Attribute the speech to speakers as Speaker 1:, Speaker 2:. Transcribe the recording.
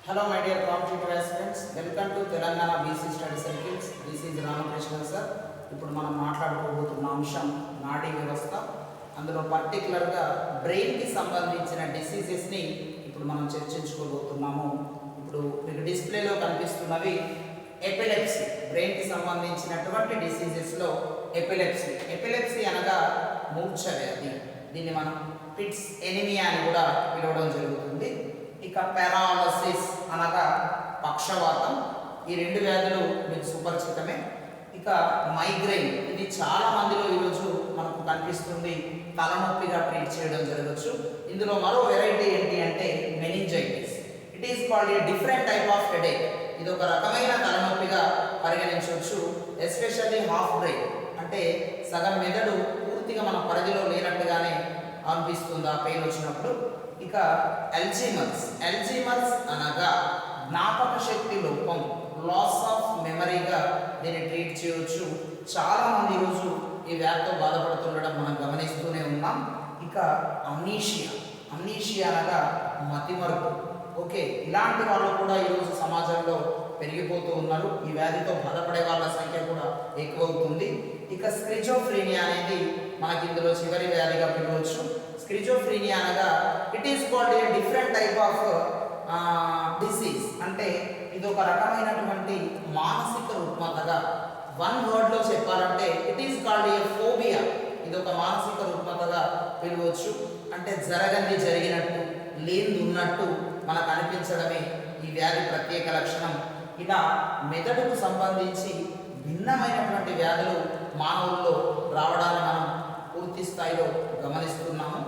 Speaker 1: Hello, my dear competitive aspirants. Welcome to Telangana BC Study Circles. This is Ramakrishna sir. ఇప్పుడు మనం మాట్లాడుకోబోతున్న అంశం నాడీ వ్యవస్థ. అందులో పర్టికులర్గా బ్రెయిన్కి సంబంధించిన డిసీజెస్ని ఇప్పుడు మనం చర్చించుకోబోతున్నాము. ఇప్పుడు మీకు డిస్ప్లేలో కనిపిస్తున్నవి ఎపిలెప్సీ, బ్రెయిన్కి సంబంధించినటువంటి డిసీజెస్లో ఎపిలెప్సీ అనగా మూర్ఛ వ్యాధి. దీన్ని మనం పిట్స్ ఎనిమియా అని కూడా పిలవడం జరుగుతుంది. ఇక పారాలసిస్ అనగా పక్షవాతం. ఈ రెండు వ్యాధులు మీకు సుపరిచితమే. ఇక మైగ్రెయిన్, ఇది చాలా మందిలో ఈరోజు మనకు కనిపిస్తుంది, తలనొప్పిగా ట్రీట్ చేయడం జరగచ్చు. ఇందులో మరో వెరైటీ ఏంటి అంటే meningitis. It is called a different type of headache. ఇది ఒక రకమైన తలనొప్పిగా పరిగణించవచ్చు. ఎస్పెషల్లీ హాఫ్ బ్రెయిన్ అంటే సగం మెదడు పూర్తిగా మన పరిధిలో లేనట్టుగానే అనిపిస్తుంది ఆ పెయిన్ వచ్చినప్పుడు. ఇక అల్జీమర్స్ అనగా జ్ఞాపక శక్తి లోపం, లాస్ ఆఫ్ మెమరీగా దీన్ని ట్రీట్ చేయవచ్చు. చాలా మంది ఈరోజు ఈ వ్యాధితో బాధపడుతుండడం మనం గమనిస్తూనే ఉన్నాం. ఇక అమ్నీషియా అనగా మతిమరుపు. ఓకే, ఇలాంటి వాళ్ళు కూడా ఈరోజు సమాజంలో పెరిగిపోతూ ఉన్నారు. ఈ వ్యాధితో బాధపడే వాళ్ళ సంఖ్య కూడా ఎక్కువ అవుతుంది. ఇక స్క్రిజోఫ్రీనియా అనేది మనకి ఇందులో చివరి వ్యాధిగా పిలవచ్చు. స్క్రిజోఫ్రీనియా అనగా it is called a different type of disease. అంటే ఇది ఒక రకమైనటువంటి మానసిక రుగ్మతగా, వన్ వర్డ్లో చెప్పాలంటే it is called a phobia. ఇది ఒక మానసిక రుగ్మతగా పిలవచ్చు. అంటే జరగంది జరిగినట్టు, లేనిది ఉన్నట్టు మనకు అనిపించడమే ఈ వ్యాధి ప్రత్యేక లక్షణం. ఇలా మెదడుకు సంబంధించి భిన్నమైనటువంటి వ్యాధులు మానవుల్లో రావడాన్ని మనం పూర్తి స్థాయిలో గమనిస్తున్నాము.